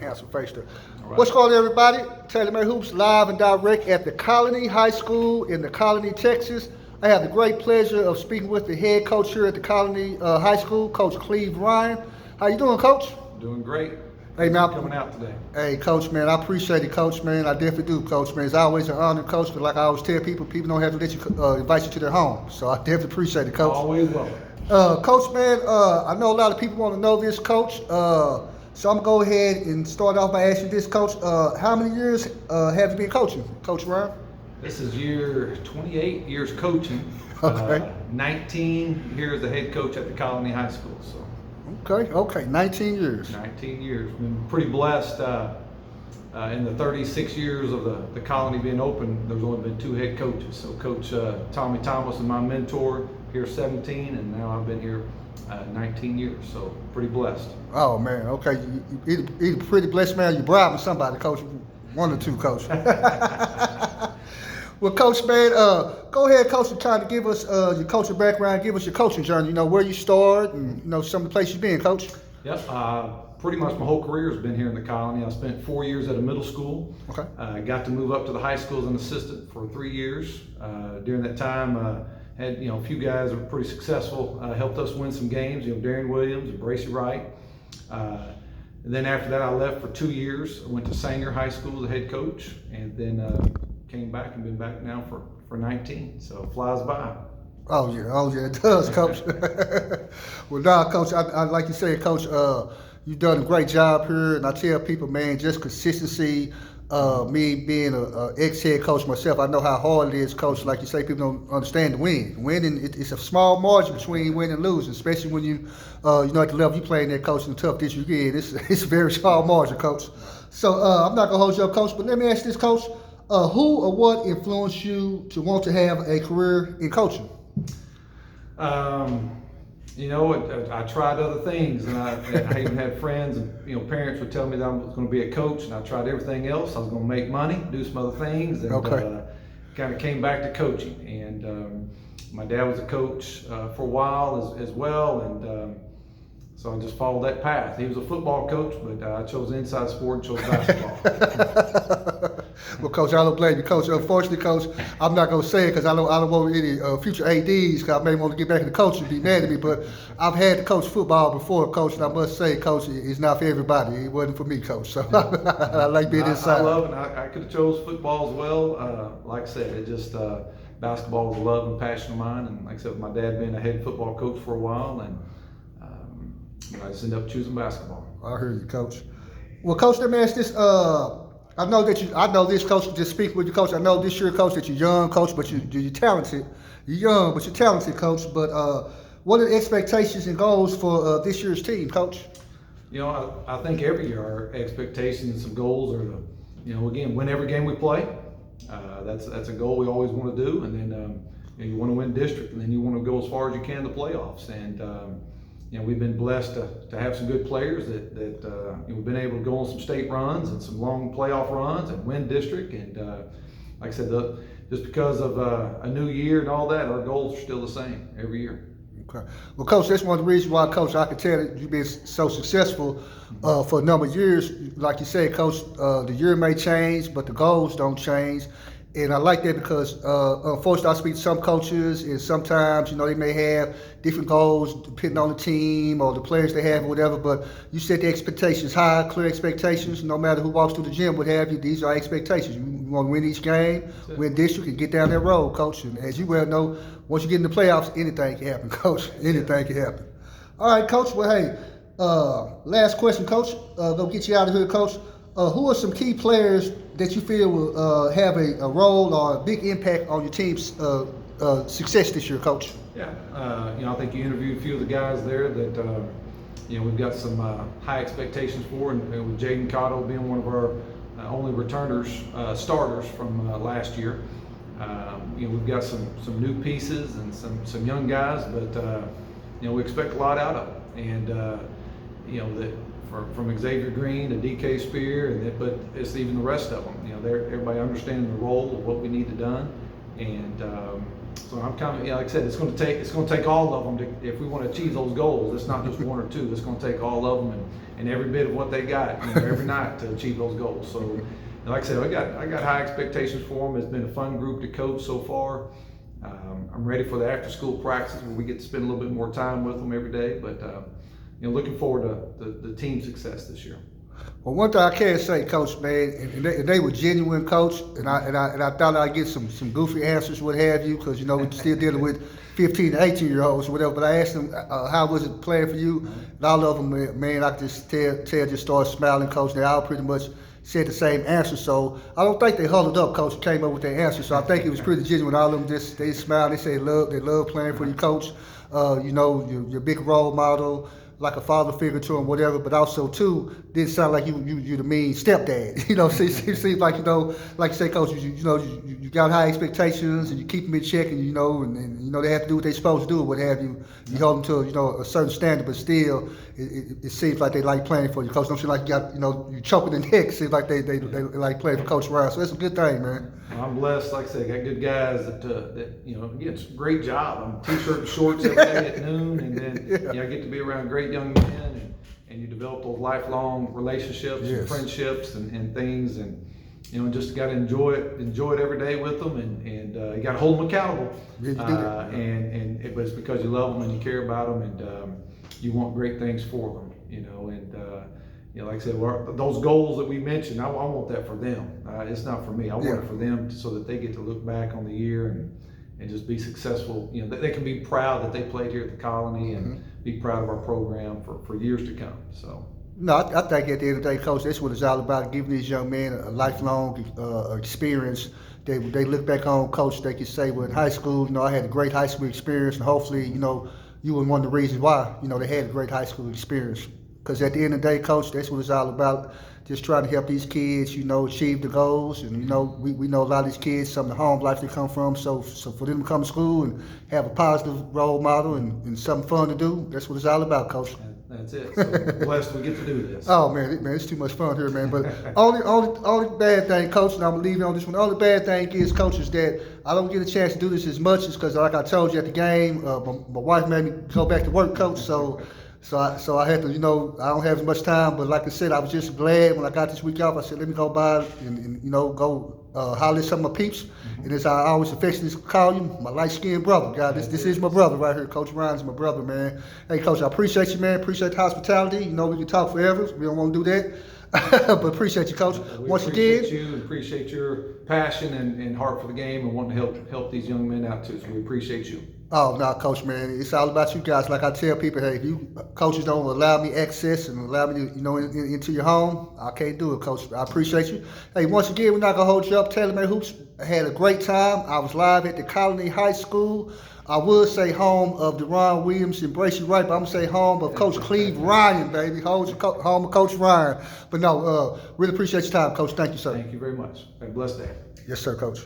handsome face there. Right. What's going on, everybody? TaylorMade Hoops live and direct at the Colony High School in the Colony, Texas. I have the great pleasure of speaking with the head coach here at the Colony High School, Coach Cleve Ryan. How you doing, Coach? Doing great. Hey, Thanks man. for coming out today. Hey, Coach, man, I appreciate it, Coach, man. I definitely do, Coach, man. It's always an honor, Coach, because like I always tell people, people don't have to let you invite you to their home. So I definitely appreciate it, Coach. Always welcome. Coach, man, I know a lot of people want to know this, Coach. So I'm going to go ahead and start off by asking this, Coach. How many years have you been coaching, Coach Ryan? This is year 28 years coaching. Okay. 19 here as the head coach at the Colony High School. So Okay, 19 years. 19 years. Been pretty blessed. In the 36 years of the Colony being open, there's only been 2 head coaches. So Coach Tommy Thomas is my mentor here 17, and now I've been here 19 years. So pretty blessed. Oh, man, okay. You either pretty blessed, man, or you bribing somebody, Coach. One or two, Coach. Well, Coach, man, go ahead, Coach, and kind of give us your coaching background, give us your coaching journey, where you started and, some of the places you've been, Coach. Yep. Pretty much my whole career has been here in the Colony. I spent 4 years at a middle school. Okay. Got to move up to the high school as an assistant for 3 years. During that time, had a few guys that were pretty successful, helped us win some games. Darian Williams and Bracy Wright. And then after that, I left for 2 years. I went to Sanger High School as a head coach, and then came back and been back now for 19. So it flies by. Oh yeah, it does, Coach. Well, nah, Coach, I like you say, Coach, you've done a great job here, and I tell people, man, just consistency. Me being a ex-head coach myself, I know how hard it is, Coach. Like you say, people don't understand the win. Winning, it's a small margin between winning and losing, especially when you at the level you playing there, Coach, in the tough district you get. It's a very small margin, Coach. So I'm not gonna hold you up, Coach, but let me ask this, Coach. Who or what influenced you to want to have a career in coaching? I tried other things, and I even had friends and parents would tell me that I was going to be a coach, and I tried everything else. I was going to make money, do some other things, and kind of came back to coaching. And my dad was a coach for a while as well, and so I just followed that path. He was a football coach, but I chose inside sport and chose basketball. Well, Coach, I don't blame you, Coach. Unfortunately, Coach, I'm not going to say it because I don't want any future ADs, because I may want to get back into coaching and be mad at me, but I've had to coach football before, Coach, and I must say, Coach, it's not for everybody. It wasn't for me, Coach. So I like being inside. I love it. I could have chose football as well. Like I said, it just basketball was a love and passion of mine, and like I said, with my dad being a head football coach for a while, and I just ended up choosing basketball. I heard you, Coach. Well, Coach, let me ask this. I know this, Coach, just speak with you, Coach. I know this year, Coach, that you're young, Coach, but you're talented. You're young, but you're talented, Coach. But what are the expectations and goals for this year's team, Coach? I think every year our expectations and some goals are to, again, win every game we play. That's a goal we always want to do. And then you want to win district, and then you want to go as far as you can in the playoffs. And we've been blessed to have some good players that we've been able to go on some state runs and some long playoff runs and win district. And like I said, just because of a new year and all that, our goals are still the same every year. Okay. Well, Coach, that's one of the reasons why, Coach, I can tell that you've been so successful for a number of years. Like you said, Coach, the year may change, but the goals don't change. And I like that because, unfortunately, I speak to some coaches, and sometimes, they may have different goals depending on the team or the players they have or whatever, but you set the expectations high, clear expectations. No matter who walks through the gym, what have you, these are expectations. You want to win each game, win district, and get down that road, Coach. And as you well know, once you get in the playoffs, anything can happen, Coach. Anything can happen. All right, Coach. Well, hey, last question, Coach. Go get you out of here, Coach. Who are some key players that you feel will have a role or a big impact on your team's success this year, Coach? Yeah, I think you interviewed a few of the guys there that we've got some high expectations for, and with Jaden Cotto being one of our only returners, starters from last year. We've got some new pieces and some young guys, but we expect a lot out of them, and that. From Xavier Green to DK Spear, but it's even the rest of them. Everybody understanding the role of what we need to done, and so I'm kind of, like I said, it's going to take all of them if we want to achieve those goals. It's not just one or two. It's going to take all of them, and every bit of what they got, every night to achieve those goals. So, and like I said, I got high expectations for them. It's been a fun group to coach so far. I'm ready for the after-school practices where we get to spend a little bit more time with them every day. But looking forward to the team success this year. Well, one thing I can say, Coach, man, and they were genuine, Coach, and I thought I'd get some goofy answers, what have you, because we're still dealing with 15 to 18-year-olds or whatever. But I asked them, how was it playing for you? And all of them, man, I could just tell just started smiling, Coach. They all pretty much said the same answer. So I don't think they huddled up, Coach, and came up with their answer. So I think it was pretty genuine. All of them they smiled. They said they love playing for you, Coach. You're a big role model, like a father figure to him, whatever, but also too, didn't sound like you the mean stepdad. It seems like like you say, Coach, you got high expectations and you keep them in check, and they have to do what they're supposed to do, or what have you. You hold them to a certain standard, but still, it seems like they like playing for you, Coach. Don't seem like you got you choking the neck. It seems like they like playing for Coach Ryan. So that's a good thing, man. I'm blessed, like I said, I got good guys that it's a great job. I'm t-shirt and shorts every day at noon, and then I get to be around great young men, and you develop those lifelong relationships and friendships and things, and just got to enjoy it every day with them, and you got to hold them accountable. But it's because you love them and you care about them, and you want great things for them, like I said, those goals that we mentioned, I want that for them. It's not for me. I want it for them so that they get to look back on the year and just be successful. They can be proud that they played here at the Colony and be proud of our program for years to come. So. No, I think at the end of the day, Coach, that's what it's all about, giving these young men a lifelong experience. They look back on, Coach, they can say, well, in high school, I had a great high school experience, and hopefully, you were one of the reasons why, they had a great high school experience. Because at the end of the day, Coach, that's what it's all about, just trying to help these kids, achieve the goals. And, we know a lot of these kids, some of the home life they come from. So for them to come to school and have a positive role model and something fun to do, that's what it's all about, Coach. That's it. So blessed we get to do this. Oh, man, it's too much fun here, man. But only bad thing, Coach, and I'm going to leave you on this one. The only bad thing is, Coach, is that I don't get a chance to do this as much, is because, like I told you at the game, my wife made me go back to work, Coach. So I had to, I don't have as much time, but like I said, I was just glad when I got this week off. I said, let me go by and go holler at some of my peeps. And as I always affectionately call you, my light-skinned brother. God, this is my brother right here. Coach Ryan's my brother, man. Hey, Coach, I appreciate you, man. Appreciate the hospitality. We can talk forever. We don't want to do that. But appreciate you, Coach. Once again, appreciate your passion and heart for the game, and wanting to help these young men out too. So we appreciate you. Oh, no, Coach, man. It's all about you guys. Like I tell people, hey, if you coaches don't allow me access and allow me to, into your home, I can't do it, Coach. I appreciate you. Hey, once again, we're not going to hold you up. TaylorMade Hoops, I had a great time. I was live at the Colony High School. I would say home of Deron Williams, embrace you right, but I'm going to say home of Coach Cleve Ryan, baby. Home of Coach Ryan. But no, really appreciate your time, Coach. Thank you, sir. Thank you very much. Have a blessed day. Yes, sir, Coach.